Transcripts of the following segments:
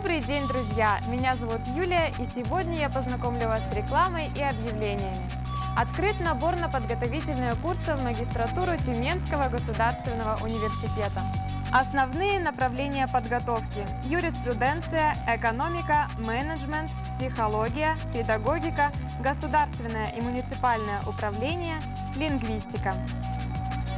Добрый день, друзья! Меня зовут Юлия, и сегодня я познакомлю вас с рекламой и объявлениями. Открыт набор на подготовительные курсы в магистратуру Тюменского государственного университета. Основные направления подготовки: юриспруденция, экономика, менеджмент, психология, педагогика, государственное и муниципальное управление, лингвистика.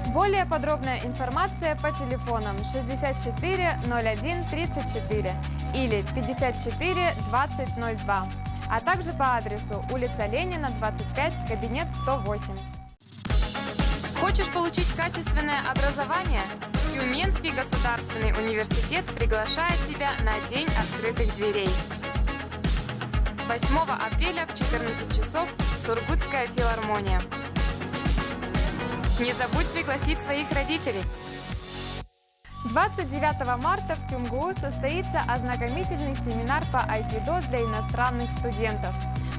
Более подробная информация по телефонам 64 01 34 или 54 20 02, а также по адресу улица Ленина, 25, кабинет 108. Хочешь получить качественное образование? Тюменский государственный университет приглашает тебя на День открытых дверей. 8 апреля в 14 часов Сургутская филармония. Не забудь пригласить своих родителей. 29 марта в ТюмГУ состоится ознакомительный семинар по айкидо для иностранных студентов.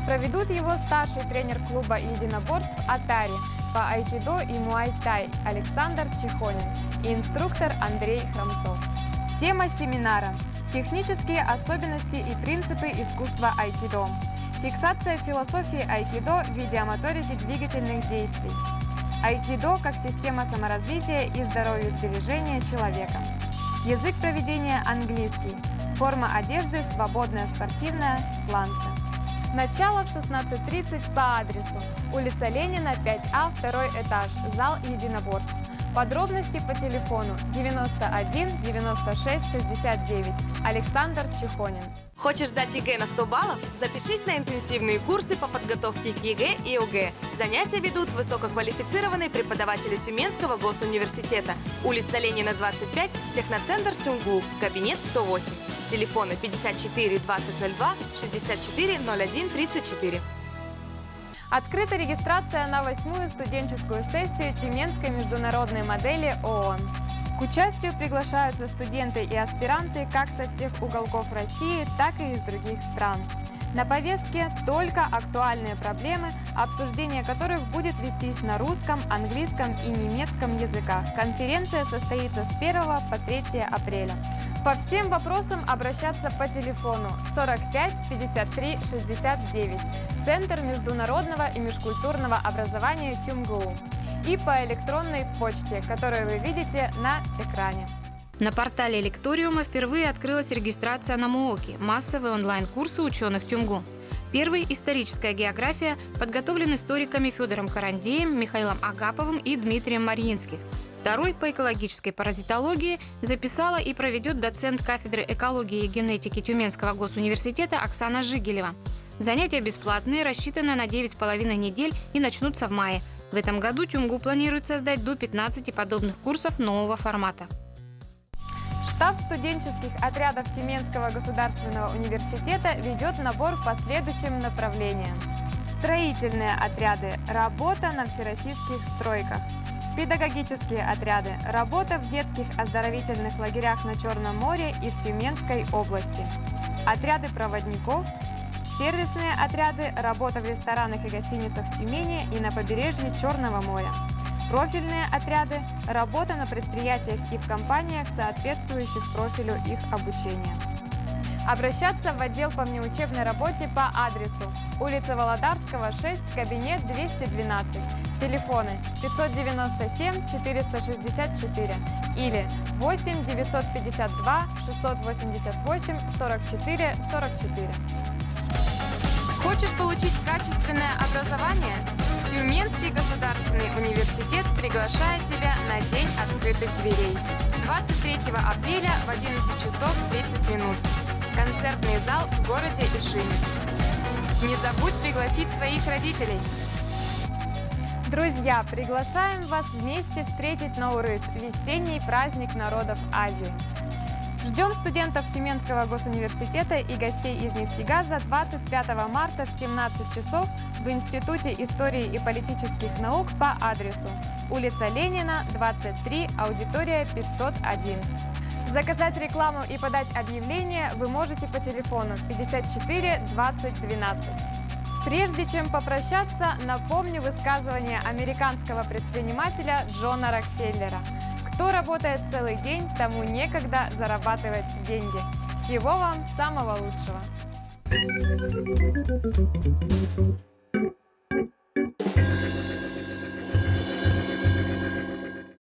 Проведут его старший тренер клуба единоборств «Атари» по айкидо и муай-тай Александр Чехонин и инструктор Андрей Хромцов. Тема семинара – технические особенности и принципы искусства айкидо. Фиксация философии айкидо в виде моторики двигательных действий. Айкидо как система саморазвития и здоровья-сбережения человека. Язык проведения английский. Форма одежды свободная, спортивная, сланцы. Начало в 16:30 по адресу улица Ленина, 5А, 2 этаж, зал единоборств. Подробности по телефону 91 96 69. Александр Чехонин. Хочешь сдать ЕГЭ на 100 баллов? Запишись на интенсивные курсы по подготовке к ЕГЭ и ОГЭ. Занятия ведут высококвалифицированные преподаватели Тюменского госуниверситета. Улица Ленина, 25, техноцентр ТюмГУ, кабинет 108. Телефоны 54 2002 64 01 34. Открыта регистрация на 8-ю студенческую сессию Тюменской международной модели ООН. К участию приглашаются студенты и аспиранты как со всех уголков России, так и из других стран. На повестке только актуальные проблемы, обсуждение которых будет вестись на русском, английском и немецком языках. Конференция состоится с 1 по 3 апреля. По всем вопросам обращаться по телефону 45 53 69, Центр международного и межкультурного образования ТюмГУ, и по электронной почте, которую вы видите на экране. На портале Лекториума впервые открылась регистрация на МООКи – массовые онлайн-курсы ученых ТюмГУ. Первый – историческая география, подготовлен историками Федором Карандеем, Михаилом Агаповым и Дмитрием Марьинских. Второй по экологической паразитологии записала и проведет доцент кафедры экологии и генетики Тюменского госуниверситета Оксана Жигелева. Занятия бесплатные, рассчитаны на 9,5 недель и начнутся в мае. В этом году ТюмГУ планирует создать до 15 подобных курсов нового формата. Штаб студенческих отрядов Тюменского государственного университета ведет набор по следующим направлениям. Строительные отряды – работа на всероссийских стройках. Педагогические отряды – работа в детских оздоровительных лагерях на Черном море и в Тюменской области. Отряды проводников. Сервисные отряды – работа в ресторанах и гостиницах Тюмени и на побережье Черного моря. Профильные отряды – работа на предприятиях и в компаниях, соответствующих профилю их обучения. Обращаться в отдел по внеучебной работе по адресу улица Володарского, 6, кабинет 212, телефоны 597 464 или 8 952 688 44 44. Хочешь получить качественное образование? Тюменский государственный университет приглашает тебя на День открытых дверей. 23 апреля в 11 часов 30 минут. Концертный зал в городе Ишиме. Не забудь пригласить своих родителей. Друзья, приглашаем вас вместе встретить Наурыз – весенний праздник народов Азии. Ждем студентов Тюменского госуниверситета и гостей из «Нефтегаза» 25 марта в 17 часов в Институте истории и политических наук по адресу улица Ленина, 23, аудитория 501. Заказать рекламу и подать объявление вы можете по телефону 54 20 12. Прежде чем попрощаться, напомню высказывание американского предпринимателя Джона Рокфеллера. Кто работает целый день, тому некогда зарабатывать деньги. Всего вам самого лучшего!